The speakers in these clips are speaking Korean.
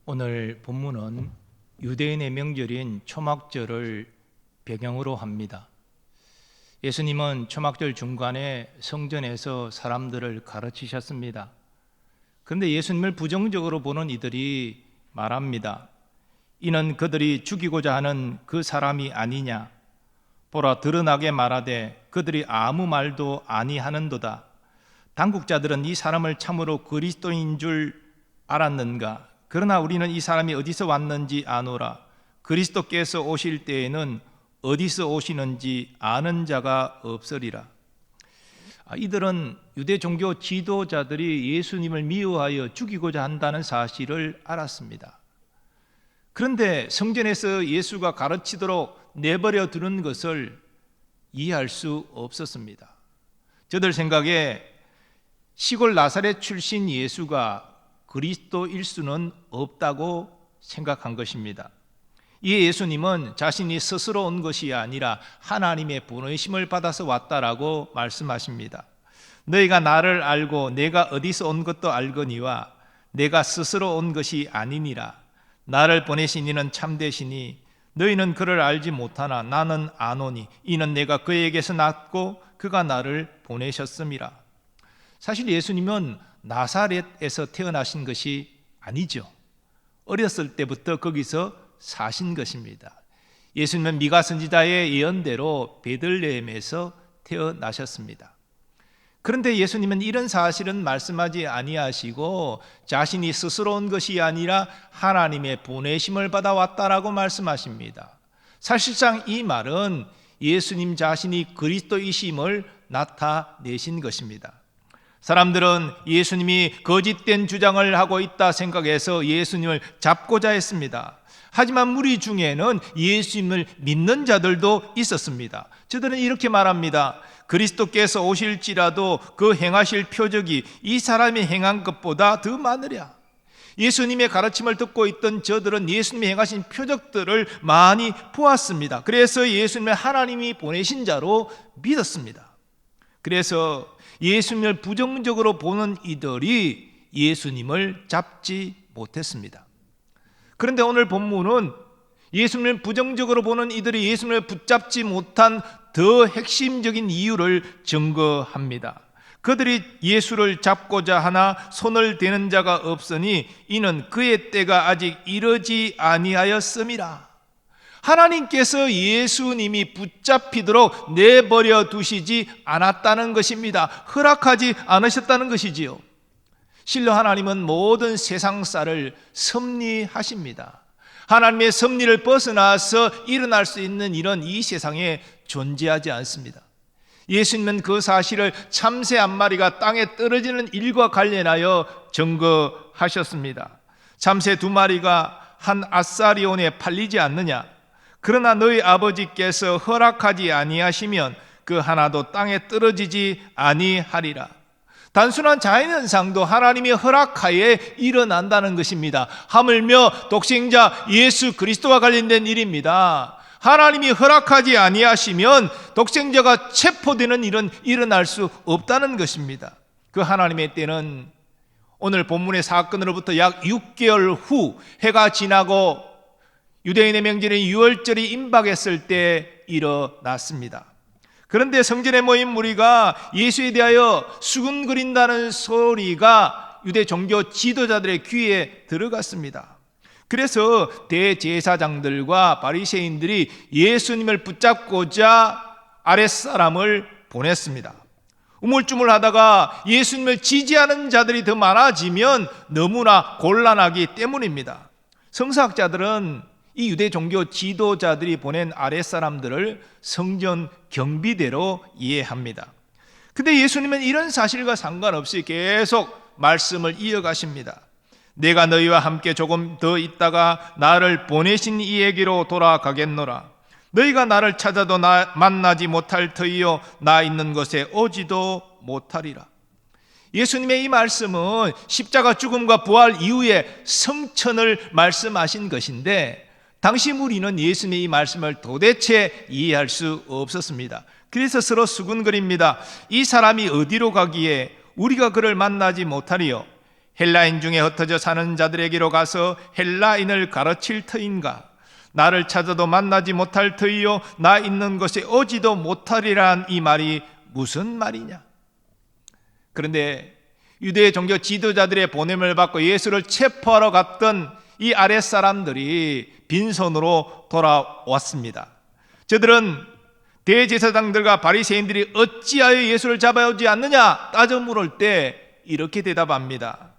오늘 본문은 유대인의 명절인 초막절을 배경으로 합니다. 예수님은 초막절 중간에 성전에서 사람들을 가르치셨습니다. 그런데 예수님을 부정적으로 보는 이들이 말합니다. 이는 그들이 죽이고자 하는 그 사람이 아니냐? 보라, 드러나게 말하되 그들이 아무 말도 아니하는도다. 당국자들은 이 사람을 참으로 그리스도인 줄 알았는가? 그러나 우리는 이 사람이 어디서 왔는지 아노라. 그리스도께서 오실 때에는 어디서 오시는지 아는 자가 없으리라. 이들은 유대 종교 지도자들이 예수님을 미워하여 죽이고자 한다는 사실을 알았습니다. 그런데 성전에서 예수가 가르치도록 내버려 두는 것을 이해할 수 없었습니다. 저들 생각에 시골 나사렛 출신 예수가 그리스도일 수는 없다고 생각한 것입니다. 이에 예수님은 자신이 스스로 온 것이 아니라 하나님의 보내심을 받아서 왔다라고 말씀하십니다. 너희가 나를 알고 내가 어디서 온 것도 알거니와 내가 스스로 온 것이 아니니라. 나를 보내신 이는 참되시니 너희는 그를 알지 못하나 나는 아노니 이는 내가 그에게서 났고 그가 나를 보내셨음이라. 사실 예수님은 나사렛에서 태어나신 것이 아니죠. 어렸을 때부터 거기서 사신 것입니다. 예수님은 미가 선지자의 예언대로 베들레헴에서 태어나셨습니다. 그런데 예수님은 이런 사실은 말씀하지 아니하시고 자신이 스스로 온 것이 아니라 하나님의 보내심을 받아왔다라고 말씀하십니다. 사실상 이 말은 예수님 자신이 그리스도이심을 나타내신 것입니다. 사람들은 예수님이 거짓된 주장을 하고 있다 생각해서 예수님을 잡고자 했습니다. 하지만 무리 중에는 예수님을 믿는 자들도 있었습니다. 저들은 이렇게 말합니다. 그리스도께서 오실지라도 그 행하실 표적이 이 사람이 행한 것보다 더 많으랴. 예수님의 가르침을 듣고 있던 저들은 예수님이 행하신 표적들을 많이 보았습니다. 그래서 예수님을 하나님이 보내신 자로 믿었습니다. 그래서 예수님을 부정적으로 보는 이들이 예수님을 잡지 못했습니다. 그런데 오늘 본문은 예수님을 부정적으로 보는 이들이 예수님을 붙잡지 못한 더 핵심적인 이유를 증거합니다. 그들이 예수를 잡고자 하나 손을 대는 자가 없으니 이는 그의 때가 아직 이르지 아니하였음이라. 하나님께서 예수님이 붙잡히도록 내버려 두시지 않았다는 것입니다. 허락하지 않으셨다는 것이지요. 실로 하나님은 모든 세상사를 섭리하십니다. 하나님의 섭리를 벗어나서 일어날 수 있는 일은 이 세상에 존재하지 않습니다. 예수님은 그 사실을 참새 한 마리가 땅에 떨어지는 일과 관련하여 증거하셨습니다. 참새 2마리가 한 아사리온에 팔리지 않느냐? 그러나 너희 아버지께서 허락하지 아니하시면 그 하나도 땅에 떨어지지 아니하리라. 단순한 자연현상도 하나님이 허락하에 일어난다는 것입니다. 하물며 독생자 예수 그리스도와 관련된 일입니다. 하나님이 허락하지 아니하시면 독생자가 체포되는 일은 일어날 수 없다는 것입니다. 그 하나님의 때는 오늘 본문의 사건으로부터 약 6개월 후 해가 지나고 유대인의 명절인 유월절이 임박했을 때 일어났습니다. 그런데 성전에 모인 무리가 예수에 대하여 수군거린다는 소리가 유대 종교 지도자들의 귀에 들어갔습니다. 그래서 대제사장들과 바리새인들이 예수님을 붙잡고자 아랫사람을 보냈습니다. 우물쭈물하다가 예수님을 지지하는 자들이 더 많아지면 너무나 곤란하기 때문입니다. 성서학자들은 이 유대 종교 지도자들이 보낸 아랫사람들을 성전 경비대로 이해합니다. 근데 예수님은 이런 사실과 상관없이 계속 말씀을 이어가십니다. 내가 너희와 함께 조금 더 있다가 나를 보내신 이에게로 돌아가겠노라. 너희가 나를 찾아도 만나지 못할 터이요 나 있는 곳에 오지도 못하리라. 예수님의 이 말씀은 십자가 죽음과 부활 이후에 성천을 말씀하신 것인데 당시 무리는 예수님의 이 말씀을 도대체 이해할 수 없었습니다. 그래서 서로 수군거립니다. 이 사람이 어디로 가기에 우리가 그를 만나지 못하리요? 헬라인 중에 흩어져 사는 자들에게로 가서 헬라인을 가르칠 터인가? 나를 찾아도 만나지 못할 터이요 나 있는 곳에 오지도 못하리란 이 말이 무슨 말이냐? 그런데 유대 종교 지도자들의 보냄을 받고 예수를 체포하러 갔던 이 아랫 사람들이 빈손으로 돌아왔습니다. 저들은 대제사장들과 바리새인들이 어찌하여 예수를 잡아오지 않느냐 따져 물을 때 이렇게 대답합니다.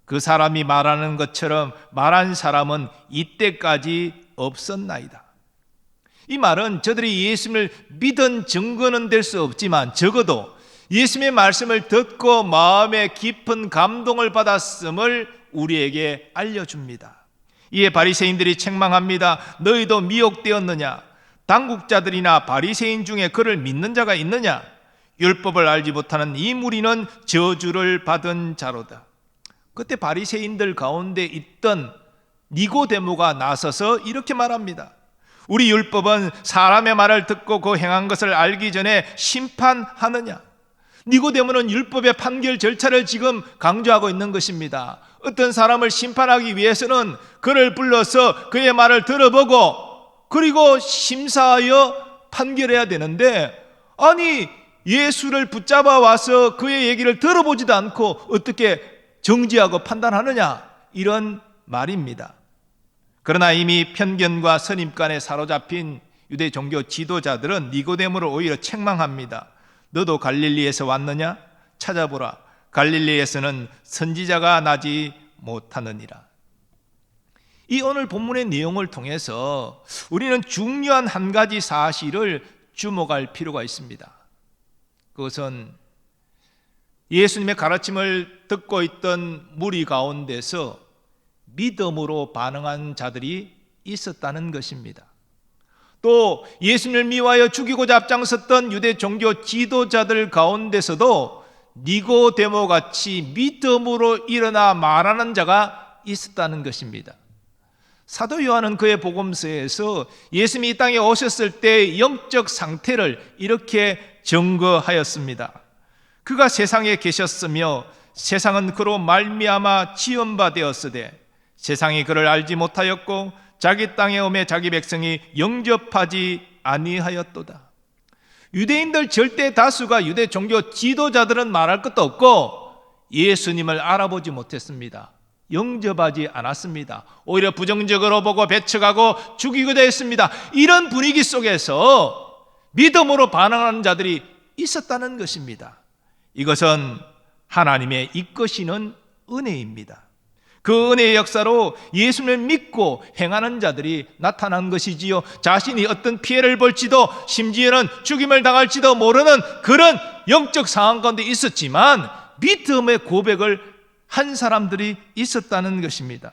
그 사람이 말하는 것처럼 말한 사람은 이때까지 없었나이다. 이 말은 저들이 예수님을 믿은 증거는 될 수 없지만 적어도 예수님의 말씀을 듣고 마음에 깊은 감동을 받았음을 우리에게 알려줍니다. 이에 바리새인들이 책망합니다. 너희도 미혹되었느냐? 당국자들이나 바리새인 중에 그를 믿는 자가 있느냐? 율법을 알지 못하는 이 무리는 저주를 받은 자로다. 그때 바리새인들 가운데 있던 니고데모가 나서서 이렇게 말합니다. 우리 율법은 사람의 말을 듣고 그 행한 것을 알기 전에 심판하느냐? 니고데모는 율법의 판결 절차를 지금 강조하고 있는 것입니다. 어떤 사람을 심판하기 위해서는 그를 불러서 그의 말을 들어보고 그리고 심사하여 판결해야 되는데, 아니 예수를 붙잡아 와서 그의 얘기를 들어보지도 않고 어떻게 정지하고 판단하느냐, 이런 말입니다. 그러나 이미 편견과 선입관에 사로잡힌 유대 종교 지도자들은 니고데모를 오히려 책망합니다. 너도 갈릴리에서 왔느냐? 찾아보라. 갈릴리에서는 선지자가 나지 못하느니라. 이 오늘 본문의 내용을 통해서 우리는 중요한 한 가지 사실을 주목할 필요가 있습니다. 그것은 예수님의 가르침을 듣고 있던 무리 가운데서 믿음으로 반응한 자들이 있었다는 것입니다. 또 예수님을 미워하여 죽이고자 앞장섰던 유대 종교 지도자들 가운데서도 니고데모 같이 믿음으로 일어나 말하는 자가 있었다는 것입니다. 사도 요한은 그의 복음서에서 예수님이 이 땅에 오셨을 때 영적 상태를 이렇게 증거하였습니다. 그가 세상에 계셨으며 세상은 그로 말미암아 지은 바 되었으되 세상이 그를 알지 못하였고 자기 땅에 오매 자기 백성이 영접하지 아니하였도다. 유대인들 절대 다수가 유대 종교 지도자들은 말할 것도 없고 예수님을 알아보지 못했습니다. 영접하지 않았습니다. 오히려 부정적으로 보고 배척하고 죽이고자 했습니다. 이런 분위기 속에서 믿음으로 반응하는 자들이 있었다는 것입니다. 이것은 하나님의 이끄시는 은혜입니다. 그 은혜의 역사로 예수님을 믿고 행하는 자들이 나타난 것이지요. 자신이 어떤 피해를 볼지도 심지어는 죽임을 당할지도 모르는 그런 영적 상황 가운데 있었지만 믿음의 고백을 한 사람들이 있었다는 것입니다.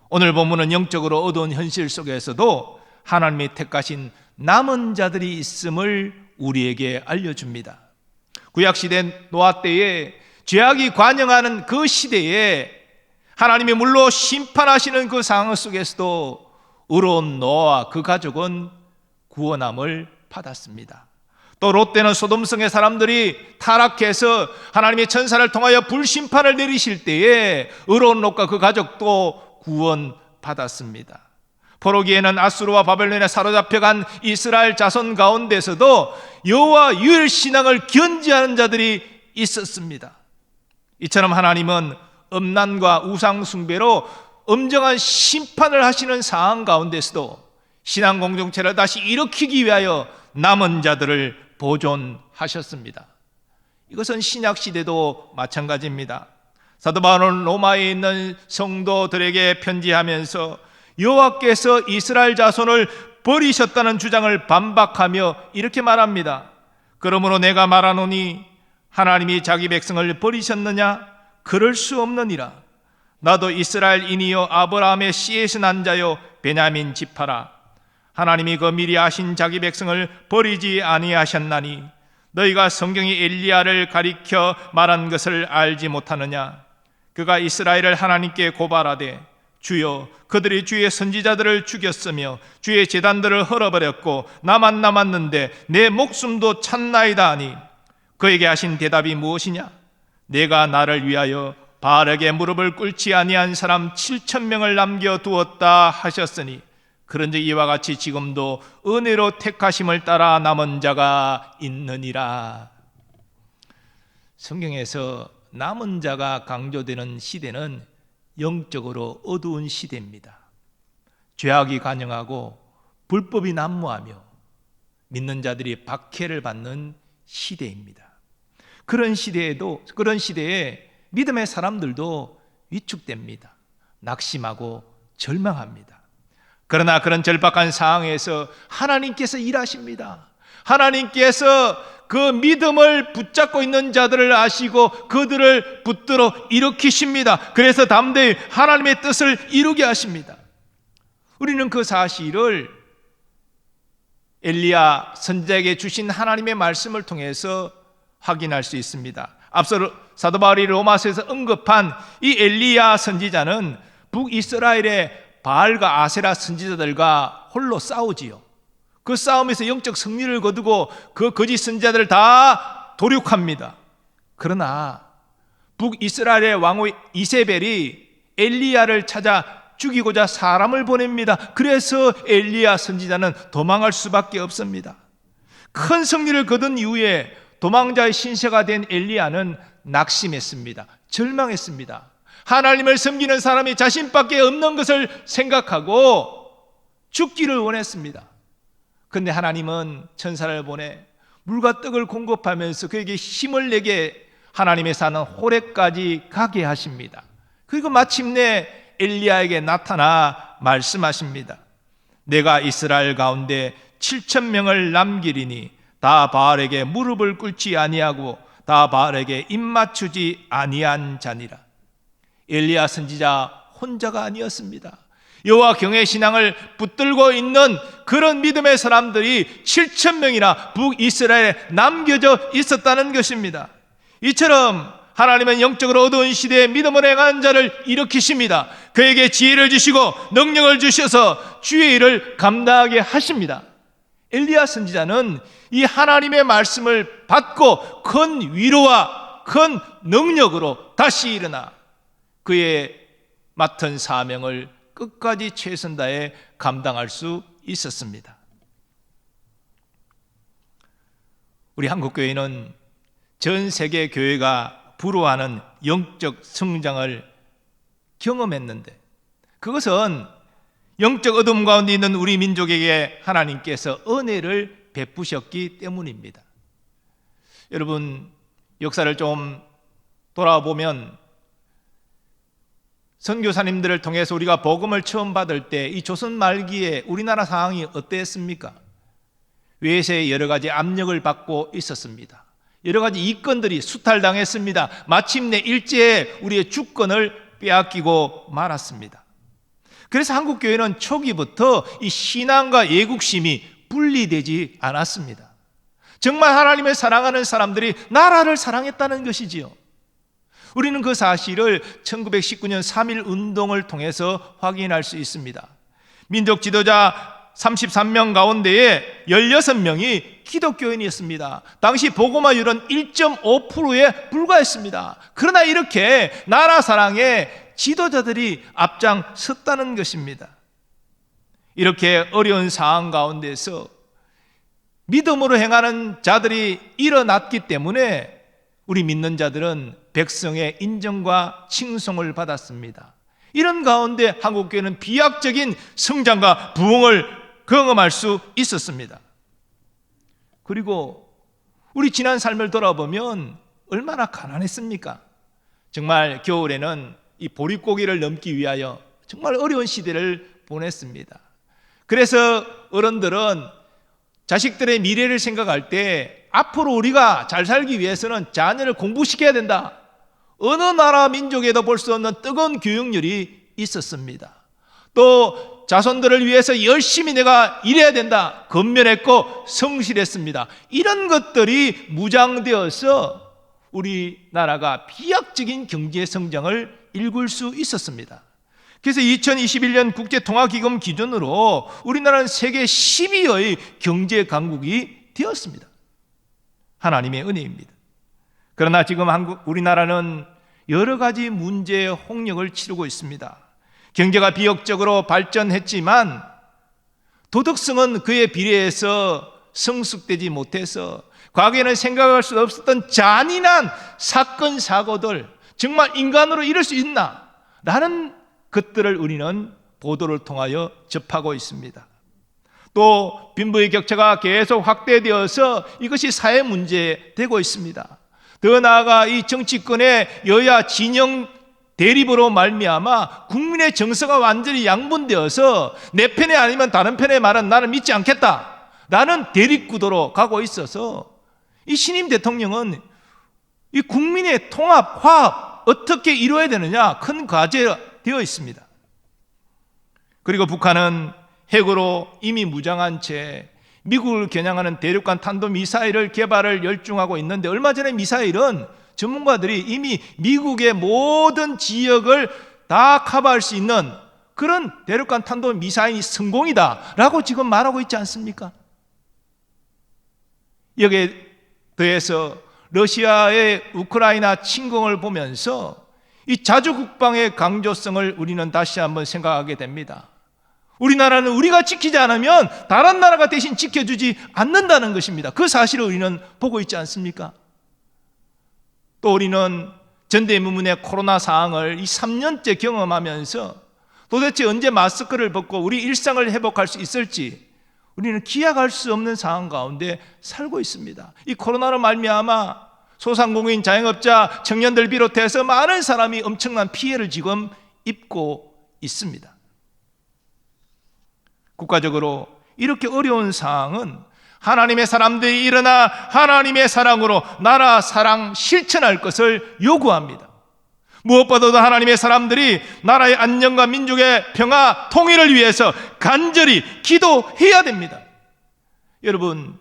오늘 본문은 영적으로 어두운 현실 속에서도 하나님이 택하신 남은 자들이 있음을 우리에게 알려줍니다. 구약시대 노아 때에 죄악이 관영하는 그 시대에 하나님이 물로 심판하시는 그 상황 속에서도 의로운 노아와 그 가족은 구원함을 받았습니다. 또 롯데는 소돔성의 사람들이 타락해서 하나님의 천사를 통하여 불심판을 내리실 때에 의로운 롯과 그 가족도 구원받았습니다. 포로기에는 아수르와 바벨론에 사로잡혀간 이스라엘 자손 가운데서도 여호와 유일 신앙을 견지하는 자들이 있었습니다. 이처럼 하나님은 음란과 우상 숭배로 엄정한 심판을 하시는 상황 가운데서도 신앙 공동체를 다시 일으키기 위하여 남은 자들을 보존하셨습니다. 이것은 신약 시대도 마찬가지입니다. 사도 바울은 로마에 있는 성도들에게 편지하면서 여호와께서 이스라엘 자손을 버리셨다는 주장을 반박하며 이렇게 말합니다. 그러므로 내가 말하노니 하나님이 자기 백성을 버리셨느냐? 그럴 수 없느니라. 나도 이스라엘인이요 아브라함의 씨에서 난 자요 베냐민 지파라. 하나님이 그 미리 아신 자기 백성을 버리지 아니하셨나니 너희가 성경이 엘리야를 가리켜 말한 것을 알지 못하느냐? 그가 이스라엘을 하나님께 고발하되 주여 그들이 주의 선지자들을 죽였으며 주의 제단들을 헐어버렸고 나만 남았는데 내 목숨도 찼나이다 하니 그에게 하신 대답이 무엇이냐? 내가 나를 위하여 바알에게 무릎을 꿇지 아니한 사람 7,000명을 남겨두었다 하셨으니 그런즉 이와 같이 지금도 은혜로 택하심을 따라 남은 자가 있느니라. 성경에서 남은 자가 강조되는 시대는 영적으로 어두운 시대입니다. 죄악이 간영하고 불법이 난무하며 믿는 자들이 박해를 받는 시대입니다. 그런 시대에 믿음의 사람들도 위축됩니다. 낙심하고 절망합니다. 그러나 그런 절박한 상황에서 하나님께서 일하십니다. 하나님께서 그 믿음을 붙잡고 있는 자들을 아시고 그들을 붙들어 일으키십니다. 그래서 담대히 하나님의 뜻을 이루게 하십니다. 우리는 그 사실을 엘리야 선지자에게 주신 하나님의 말씀을 통해서 확인할 수 있습니다. 앞서 사도 바울이 로마서에서 언급한 이 엘리야 선지자는 북이스라엘의 바알과 아세라 선지자들과 홀로 싸우지요. 그 싸움에서 영적 승리를 거두고 그 거짓 선지자들을 다 도륙합니다. 그러나 북이스라엘의 왕후 이세벨이 엘리야를 찾아 죽이고자 사람을 보냅니다. 그래서 엘리야 선지자는 도망할 수밖에 없습니다. 큰 승리를 거둔 이후에 도망자의 신세가 된 엘리야는 낙심했습니다. 절망했습니다. 하나님을 섬기는 사람이 자신밖에 없는 것을 생각하고 죽기를 원했습니다. 그런데 하나님은 천사를 보내 물과 떡을 공급하면서 그에게 힘을 내게 하나님의 산은 호렙까지 가게 하십니다. 그리고 마침내 엘리야에게 나타나 말씀하십니다. 내가 이스라엘 가운데 7,000명을 남기리니 다 바알에게 무릎을 꿇지 아니하고 다 바알에게 입맞추지 아니한 자니라. 엘리야 선지자 혼자가 아니었습니다. 여호와 경외 신앙을 붙들고 있는 그런 믿음의 사람들이 7,000명이나 북이스라엘에 남겨져 있었다는 것입니다. 이처럼 하나님은 영적으로 어두운 시대에 믿음을 행하는 자를 일으키십니다. 그에게 지혜를 주시고 능력을 주셔서 주의 일을 감당하게 하십니다. 엘리야 선지자는 이 하나님의 말씀을 받고 큰 위로와 큰 능력으로 다시 일어나 그의 맡은 사명을 끝까지 최선 다해 감당할 수 있었습니다. 우리 한국교회는 전 세계 교회가 부러워하는 영적 성장을 경험했는데 그것은 영적 어둠 가운데 있는 우리 민족에게 하나님께서 은혜를 베푸셨기 때문입니다. 여러분, 역사를 좀 돌아보면 선교사님들을 통해서 우리가 복음을 처음 받을 때 이 조선 말기에 우리나라 상황이 어땠습니까? 외세의 여러 가지 압력을 받고 있었습니다. 여러 가지 이권들이 수탈당했습니다. 마침내 일제에 우리의 주권을 빼앗기고 말았습니다. 그래서 한국교회는 초기부터 이 신앙과 애국심이 분리되지 않았습니다. 정말 하나님을 사랑하는 사람들이 나라를 사랑했다는 것이지요. 우리는 그 사실을 1919년 3.1 운동을 통해서 확인할 수 있습니다. 민족 지도자 33명 가운데에 16명이 기독교인이었습니다. 당시 복음화율은 1.5%에 불과했습니다. 그러나 이렇게 나라 사랑에 지도자들이 앞장섰다는 것입니다. 이렇게 어려운 상황 가운데서 믿음으로 행하는 자들이 일어났기 때문에 우리 믿는 자들은 백성의 인정과 칭송을 받았습니다. 이런 가운데 한국교회는 비약적인 성장과 부흥을 경험할 수 있었습니다. 그리고 우리 지난 삶을 돌아보면 얼마나 가난했습니까? 정말 겨울에는 이 보릿고개를 넘기 위하여 정말 어려운 시대를 보냈습니다. 그래서 어른들은 자식들의 미래를 생각할 때 앞으로 우리가 잘 살기 위해서는 자녀를 공부시켜야 된다. 어느 나라 민족에도 볼 수 없는 뜨거운 교육열이 있었습니다. 또 자손들을 위해서 열심히 내가 일해야 된다. 건면했고 성실했습니다. 이런 것들이 무장되어서 우리나라가 비약적인 경제 성장을 일굴 수 있었습니다. 그래서 2021년 국제통화기금 기준으로 우리나라는 세계 10위의 경제 강국이 되었습니다. 하나님의 은혜입니다. 그러나 지금 우리나라는 여러 가지 문제의 홍역을 치르고 있습니다. 경제가 비역적으로 발전했지만 도덕성은 그에 비례해서 성숙되지 못해서 과거에는 생각할 수 없었던 잔인한 사건, 사고들, 정말 인간으로 이럴 수 있나? 라는 것들을 우리는 보도를 통하여 접하고 있습니다. 또 빈부의 격차가 계속 확대되어서 이것이 사회 문제 되고 있습니다. 더 나아가 이 정치권의 여야 진영 대립으로 말미암아 국민의 정서가 완전히 양분되어서 내 편에 아니면 다른 편의 말은 나는 믿지 않겠다 라는 대립구도로 가고 있어서 이 신임 대통령은 이 국민의 통합, 화합 어떻게 이루어야 되느냐 큰 과제가 되어 있습니다. 그리고 북한은 핵으로 이미 무장한 채 미국을 겨냥하는 대륙간 탄도미사일을 개발을 열중하고 있는데, 얼마 전에 미사일은 전문가들이 이미 미국의 모든 지역을 다 커버할 수 있는 그런 대륙간 탄도미사일이 성공이다 라고 지금 말하고 있지 않습니까? 여기에 더해서 러시아의 우크라이나 침공을 보면서 이 자주국방의 강조성을 우리는 다시 한번 생각하게 됩니다. 우리나라는 우리가 지키지 않으면 다른 나라가 대신 지켜주지 않는다는 것입니다. 그 사실을 우리는 보고 있지 않습니까? 또 우리는 전대미문의 코로나 상황을 이 3년째 경험하면서 도대체 언제 마스크를 벗고 우리 일상을 회복할 수 있을지 우리는 기약할 수 없는 상황 가운데 살고 있습니다. 이 코로나로 말미암아 소상공인, 자영업자, 청년들 비롯해서 많은 사람이 엄청난 피해를 지금 입고 있습니다. 국가적으로 이렇게 어려운 상황은 하나님의 사람들이 일어나 하나님의 사랑으로 나라 사랑 실천할 것을 요구합니다. 무엇보다도 하나님의 사람들이 나라의 안녕과 민족의 평화, 통일을 위해서 간절히 기도해야 됩니다. 여러분,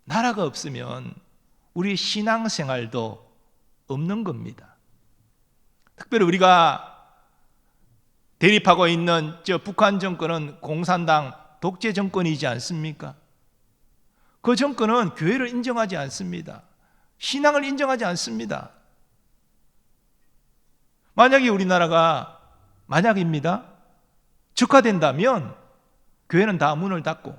나라가 없으면 우리 신앙생활도 없는 겁니다. 특별히 우리가 대립하고 있는 저 북한 정권은 공산당 독재 정권이지 않습니까? 그 정권은 교회를 인정하지 않습니다. 신앙을 인정하지 않습니다. 만약에 우리나라가 만약입니다. 적화된다면 교회는 다 문을 닫고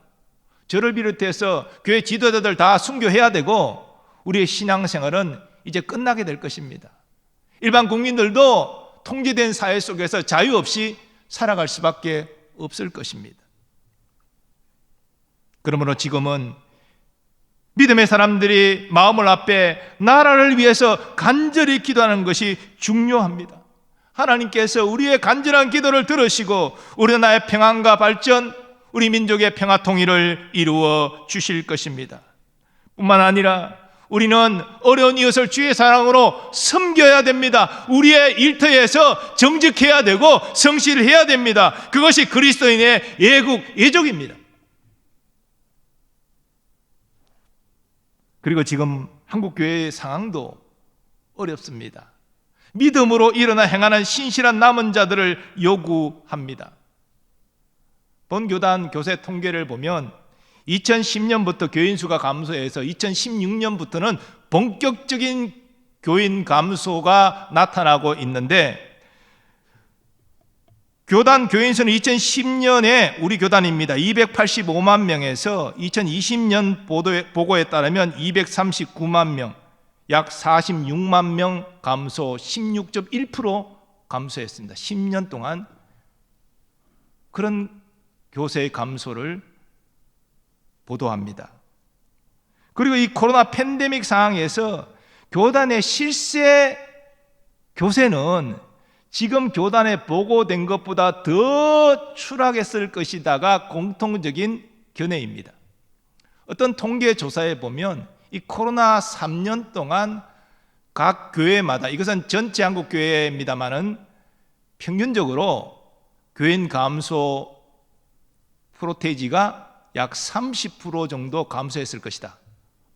저를 비롯해서 교회 지도자들 다 순교해야 되고 우리의 신앙생활은 이제 끝나게 될 것입니다. 일반 국민들도 통제된 사회 속에서 자유 없이 살아갈 수밖에 없을 것입니다. 그러므로 지금은 믿음의 사람들이 마음을 앞에 나라를 위해서 간절히 기도하는 것이 중요합니다. 하나님께서 우리의 간절한 기도를 들으시고 우리나라의 평안과 발전, 우리 민족의 평화 통일을 이루어 주실 것입니다. 뿐만 아니라 우리는 어려운 이웃을 주의 사랑으로 섬겨야 됩니다. 우리의 일터에서 정직해야 되고 성실해야 됩니다. 그것이 그리스도인의 예국, 예족입니다. 그리고 지금 한국교회의 상황도 어렵습니다. 믿음으로 일어나 행하는 신실한 남은 자들을 요구합니다. 본교단 교세 통계를 보면 2010년부터 교인 수가 감소해서 2016년부터는 본격적인 교인 감소가 나타나고 있는데, 교단 교인 수는 2010년에 우리 교단입니다. 285만 명에서 2020년 보고에 따르면 239만 명, 약 46만 명 감소, 16.1% 감소했습니다. 10년 동안 그런 교세의 감소를 보도합니다. 그리고 이 코로나 팬데믹 상황에서 교단의 실세 교세는 지금 교단에 보고된 것보다 더 추락했을 것이다가 공통적인 견해입니다. 어떤 통계 조사에 보면 이 코로나 3년 동안 각 교회마다, 이것은 전체 한국 교회입니다만은 평균적으로 교인 감소 프로테이지가 약 30% 정도 감소했을 것이다,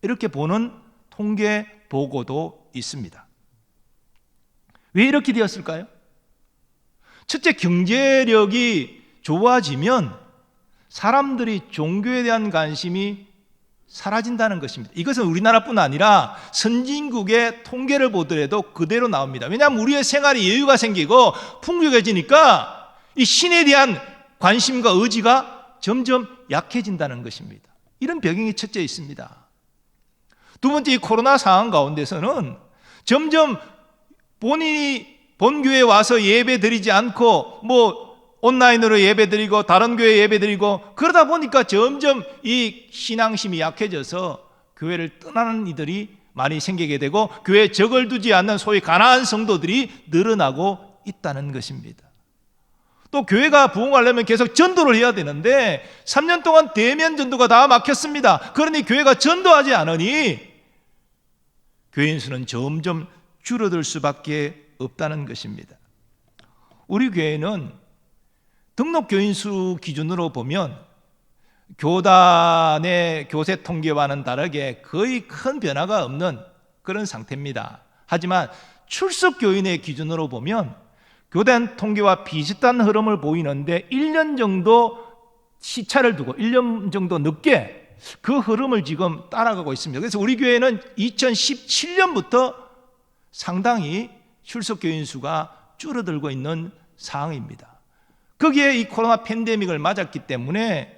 이렇게 보는 통계 보고도 있습니다. 왜 이렇게 되었을까요? 첫째, 경제력이 좋아지면 사람들이 종교에 대한 관심이 사라진다는 것입니다. 이것은 우리나라뿐 아니라 선진국의 통계를 보더라도 그대로 나옵니다. 왜냐하면 우리의 생활에 여유가 생기고 풍족해지니까 이 신에 대한 관심과 의지가 점점 약해진다는 것입니다. 이런 배경이 첫째 있습니다. 두 번째, 이 코로나 상황 가운데서는 점점 본인이 본교회에 와서 예배 드리지 않고 온라인으로 예배 드리고 다른 교회 예배 드리고 그러다 보니까 점점 이 신앙심이 약해져서 교회를 떠나는 이들이 많이 생기게 되고 교회에 적을 두지 않는 소위 가난한 성도들이 늘어나고 있다는 것입니다. 또 교회가 부흥하려면 계속 전도를 해야 되는데 3년 동안 대면 전도가 다 막혔습니다. 그러니 교회가 전도하지 않으니 교인 수는 점점 줄어들 수밖에 없다는 것입니다. 우리 교회는 등록 교인 수 기준으로 보면 교단의 교세 통계와는 다르게 거의 큰 변화가 없는 그런 상태입니다. 하지만 출석 교인의 기준으로 보면 교단 통계와 비슷한 흐름을 보이는데 1년 정도 시차를 두고 1년 정도 늦게 그 흐름을 지금 따라가고 있습니다. 그래서 우리 교회는 2017년부터 상당히 출석 교인 수가 줄어들고 있는 상황입니다. 거기에 이 코로나 팬데믹을 맞았기 때문에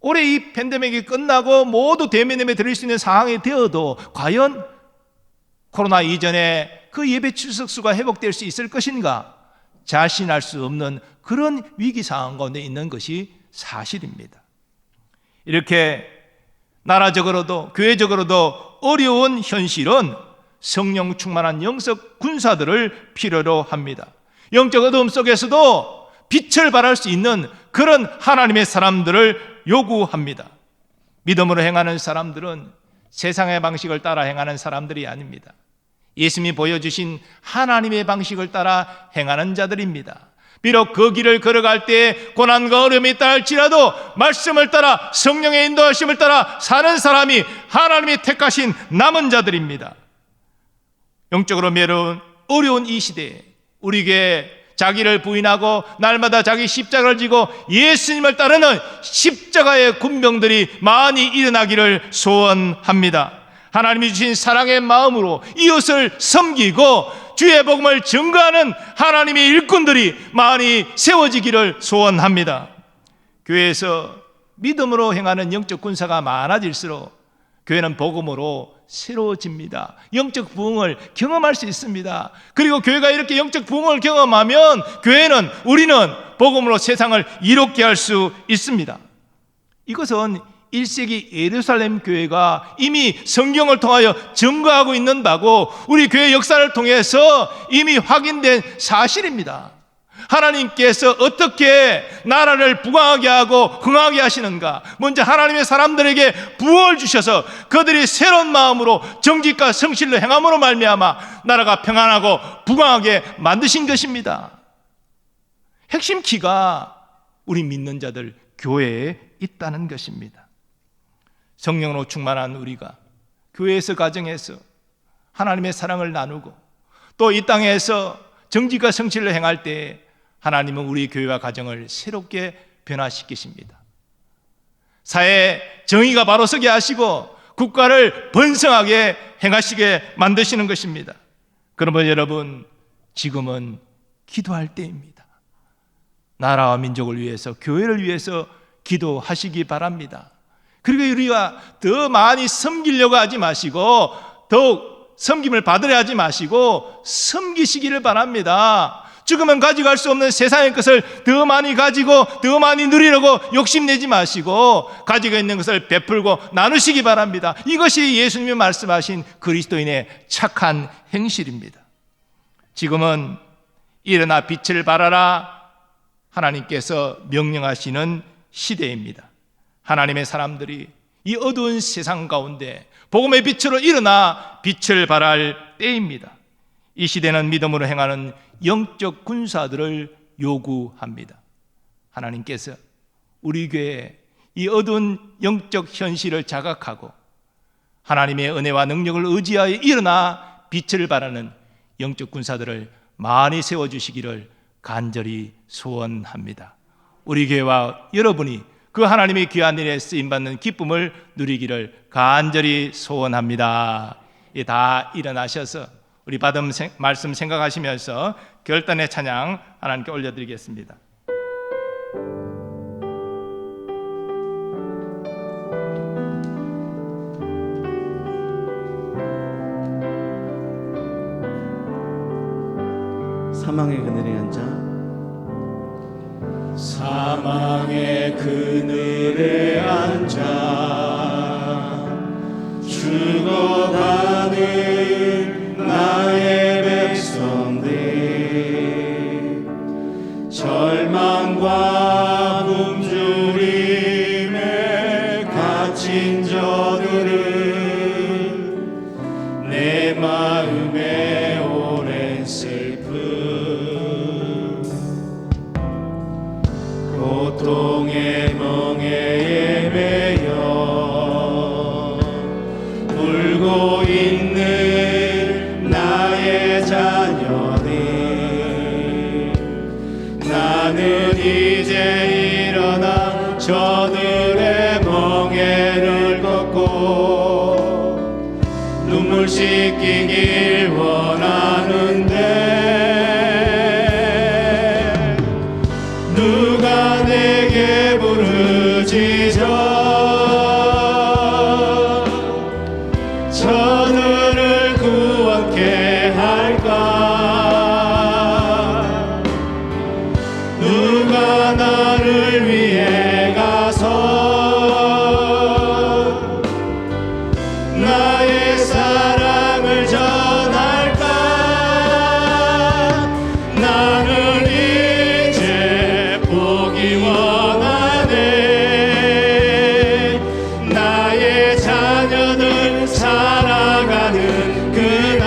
올해 이 팬데믹이 끝나고 모두 대면 예배 드릴 수 있는 상황이 되어도 과연 코로나 이전에 그 예배 출석 수가 회복될 수 있을 것인가 자신할 수 없는 그런 위기 상황 가운데 있는 것이 사실입니다. 이렇게 나라적으로도 교회적으로도 어려운 현실은 성령 충만한 영적 군사들을 필요로 합니다. 영적 어두움 속에서도 빛을 발할 수 있는 그런 하나님의 사람들을 요구합니다. 믿음으로 행하는 사람들은 세상의 방식을 따라 행하는 사람들이 아닙니다. 예수님이 보여주신 하나님의 방식을 따라 행하는 자들입니다. 비록 그 길을 걸어갈 때 고난과 어려움이 있다 할지라도 말씀을 따라 성령의 인도하심을 따라 사는 사람이 하나님이 택하신 남은 자들입니다. 영적으로 매우 어려운 이 시대에 우리 교회 자기를 부인하고 날마다 자기 십자가를 지고 예수님을 따르는 십자가의 군병들이 많이 일어나기를 소원합니다. 하나님이 주신 사랑의 마음으로 이웃을 섬기고 주의 복음을 증거하는 하나님의 일꾼들이 많이 세워지기를 소원합니다. 교회에서 믿음으로 행하는 영적 군사가 많아질수록 교회는 복음으로 새로워집니다. 영적 부흥을 경험할 수 있습니다. 그리고 교회가 이렇게 영적 부흥을 경험하면 우리는 복음으로 세상을 이롭게 할 수 있습니다. 이것은 1세기 예루살렘 교회가 이미 성경을 통하여 증거하고 있는 바고 우리 교회 역사를 통해서 이미 확인된 사실입니다. 하나님께서 어떻게 나라를 부강하게 하고 흥하게 하시는가? 먼저 하나님의 사람들에게 부흥을 주셔서 그들이 새로운 마음으로 정직과 성실로 행함으로 말미암아 나라가 평안하고 부강하게 만드신 것입니다. 핵심 키가 우리 믿는 자들 교회에 있다는 것입니다. 성령으로 충만한 우리가 교회에서 가정에서 하나님의 사랑을 나누고 또 이 땅에서 정직과 성실로 행할 때 하나님은 우리 교회와 가정을 새롭게 변화시키십니다. 사회에 정의가 바로 서게 하시고 국가를 번성하게 행하시게 만드시는 것입니다. 그러면 여러분, 지금은 기도할 때입니다. 나라와 민족을 위해서, 교회를 위해서 기도하시기 바랍니다. 그리고 우리가 더 많이 섬기려고 하지 마시고 더욱 섬김을 받으려 하지 마시고 섬기시기를 바랍니다. 죽으면 가져갈 수 없는 세상의 것을 더 많이 가지고 더 많이 누리려고 욕심내지 마시고 가지고 있는 것을 베풀고 나누시기 바랍니다. 이것이 예수님이 말씀하신 그리스도인의 착한 행실입니다. 지금은 일어나 빛을 발하라 하나님께서 명령하시는 시대입니다. 하나님의 사람들이 이 어두운 세상 가운데 복음의 빛으로 일어나 빛을 발할 때입니다. 이 시대는 믿음으로 행하는 영적 군사들을 요구합니다. 하나님께서 우리 교회에 이 어두운 영적 현실을 자각하고 하나님의 은혜와 능력을 의지하여 일어나 빛을 발하는 영적 군사들을 많이 세워주시기를 간절히 소원합니다. 우리 교회와 여러분이 그 하나님의 귀한 일에 쓰임받는 기쁨을 누리기를 간절히 소원합니다. 다 일어나셔서 우리 받은 말씀 생각하시면서 결단의 찬양 하나님께 올려드리겠습니다. 사망의 그늘에 앉아 사망의 그늘에 앉아 죽어가는 나의 백성들 절망과 굶주림에 갇힌 저들은 내 마음에 오랜 슬픔 고통의 멍에에 매여 울고 있는 나의 자녀들 나는 이제 일어나 저들의 멍에를 걷고 눈물 씻기길 원하는데 누가 내게 부르짖어 저들을 구원케 할까 누가 나를 위해 가서 나의 사랑을 전할까 나는 이제 보기 원하네 나의 자녀들 살아가는 그날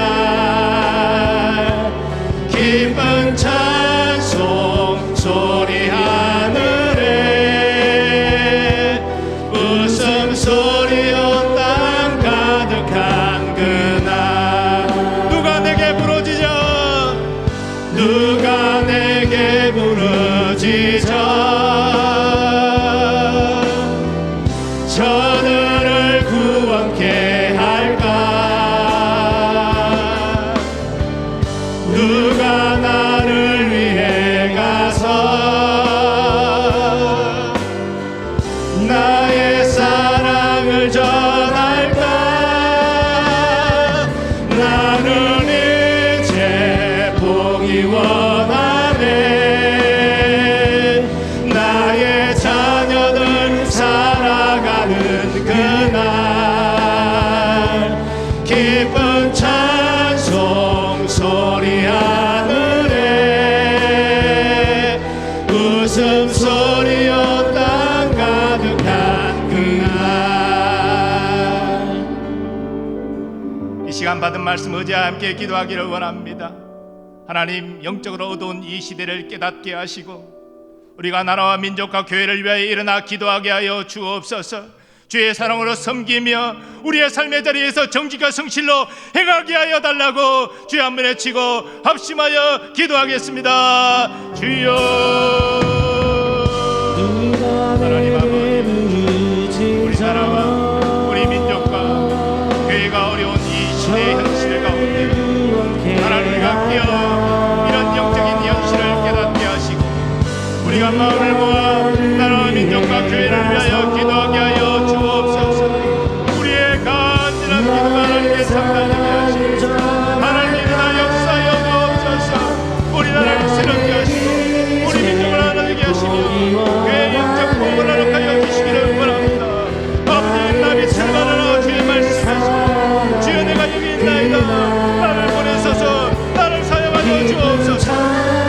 기쁜 찬송 소리 하늘에 웃음소리로 땅 가득한 그날 누가 내게 부르짖어 누가 내게 부르짖어 저들을 구원케 할까 누가 나를 위해 가서 나의 사랑을 전할까 나는 이제 보기 원하네 나의 자녀들 살아가는 그날 기쁜 찬송 소리 하늘에 웃음소리로 땅 가득한 그날 이 시간 받은 말씀 의지와 함께 기도하기를 원합니다. 하나님, 영적으로 어두운 이 시대를 깨닫게 하시고 우리가 나라와 민족과 교회를 위하여 일어나 기도하게 하여 주옵소서. 주의 사랑으로 섬기며 우리의 삶의 자리에서 정직과 성실로 행하게 하여 달라고 주의 한번 외치고 합심하여 기도하겠습니다. 주여. 하나님 아버지, 우리나라와 우리 민족과 교회가 어려운 이 시대의 현실 가운데 하나님을 갖기어 이런 영적인 현실을 깨닫게 하시고 우리가 마음을 모아 나라와 민족과 교회를 위하여 기도하게 하여 주옵소서. 우리의 간절한 기도가 하나님께 상달되게 하시고 하나님이 나 역사하여 주옵소서. 우리나라를 새롭게 하시고 우리 민족을 하나 되게 하시며 교회의 영적 공부를 하여 주시기를 원합니다. 아버지, 나비 출발하라 주의 말씀하시고 주여 내가 여기 있나이다. 나를 보내소서. 나를 사용하여 주옵소서.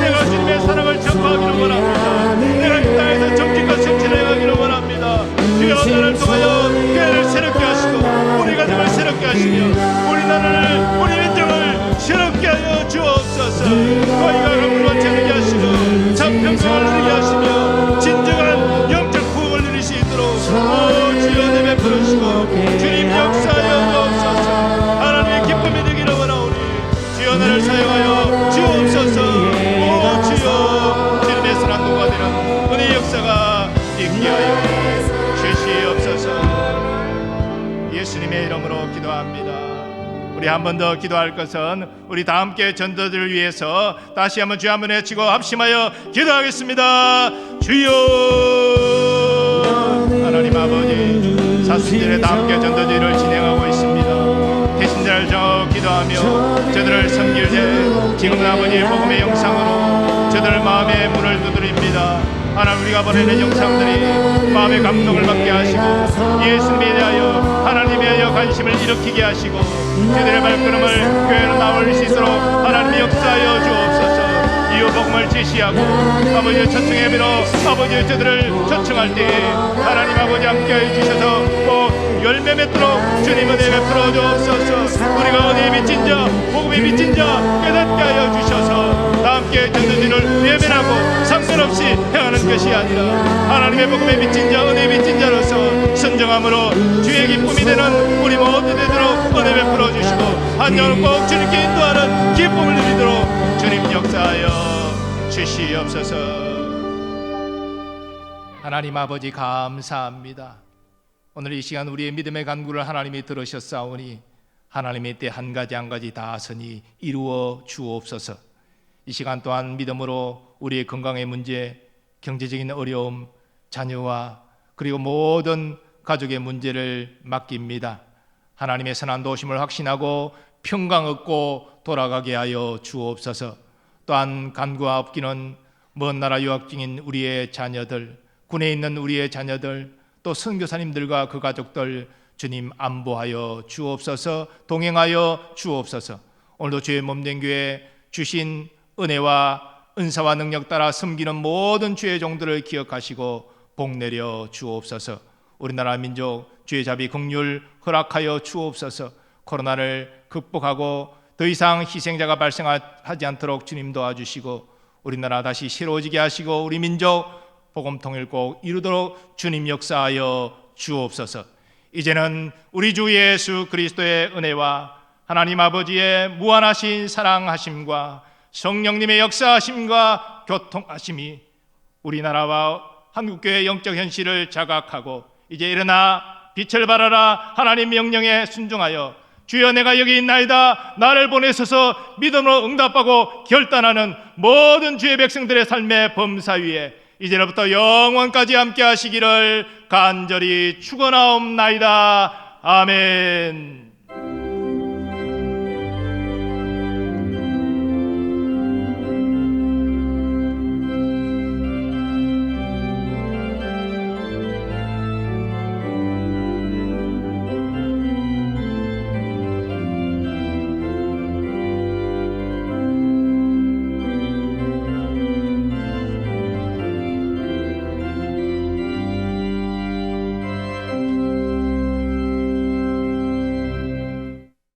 내가 주님의 사랑을 전파하기를 원합니다. 내가 이 땅에서 정직과 성실을 행하기를 원합니다. 주여 나를 통하여 교회를 새롭게 하시고 우리 가정을 새롭게 하시며 우리 나라를 우리 민족을 새롭게 하여 주옵소서. 거기가 강물과 채르게 하시고 참평강을 누리게 하시며 진정한 영적 구원을 누릴 수 있도록 오 주여 내배 부르시고 주님 역사하여 주옵소서. 하나님의 기쁨이 되기를 원하오니 주여 나를 사용하여 주옵소서. 오 주여 주님의 사랑과 되는 은혜의 역사가 있게 하여 이름으로 기도합니다. 우리 한 번 더 기도할 것은 우리 다 함께 전도들을 위해서 다시 한번 주여 한번 외치고 합심하여 기도하겠습니다. 주여. 하나님 아버지, 사순절에 다 함께 전도들을 진행하고 있습니다. 대신자를 정하고 기도하며 저들을 섬길 때 지금 아버지의 복음의 영상으로 저들 마음의 문을 두드립니다. 하나님, 우리가 보내는 영상들이 마음의 감동을 받게 하시고 예수님에 대하여 하나님에 대하여 관심을 일으키게 하시고 저들의 발걸음을 교회로 나올 수 있도록 하나님이 역사하여 주옵소서. 이후 복음을 제시하고 아버지의 초청 예배로 아버지의 저들을 초청할 때에 하나님 아버지 함께해 주셔서 꼭 열매 맺도록 주님 은혜 베풀어 주옵소서. 우리가 은혜에 미친 자, 복음에 미친 자 깨닫게 하여 주셔서 다 함께 전도지를 외면하고 상관없이 행하는 것이 아니라 하나님의 복음에 미친 자, 은혜에 미친 자로서 선정함으로 주의 기쁨이 되는 우리 모두 되도록 은혜 베풀어 주시고 한 영혼 꼭 주님께 인도하는 기쁨을 누리도록 주님 역사하여 주시옵소서. 하나님 아버지, 감사합니다. 오늘 이 시간 우리의 믿음의 간구를 하나님이 들으셨사오니 하나님의 때 한 가지 한 가지 다 선히 이루어 주옵소서. 이 시간 또한 믿음으로 우리의 건강의 문제, 경제적인 어려움, 자녀와 그리고 모든 가족의 문제를 맡깁니다. 하나님의 선한 도우심을 확신하고 평강 얻고 돌아가게 하여 주옵소서. 또한 간구와 없기는 먼 나라 유학 중인 우리의 자녀들, 군에 있는 우리의 자녀들, 또 선교사님들과 그 가족들 주님 안보하여 주옵소서. 동행하여 주옵소서. 오늘도 주의 몸된 교회 주신 은혜와 은사와 능력 따라 섬기는 모든 주의 종들을 기억하시고 복 내려 주옵소서. 우리나라 민족 주의 자비 긍휼 허락하여 주옵소서. 코로나를 극복하고 더 이상 희생자가 발생하지 않도록 주님 도와주시고 우리나라 다시 새로워지게 하시고 우리 민족 복음 통일 꼭 이루도록 주님 역사하여 주옵소서. 이제는 우리 주 예수 그리스도의 은혜와 하나님 아버지의 무한하신 사랑하심과 성령님의 역사하심과 교통하심이 우리나라와 한국교회의 영적 현실을 자각하고 이제 일어나 빛을 발하라 하나님 명령에 순종하여 주여 내가 여기 있나이다 나를 보내소서 믿음으로 응답하고 결단하는 모든 주의 백성들의 삶의 범사 위에 이제로부터 영원까지 함께 하시기를 간절히 축원하옵나이다. 아멘.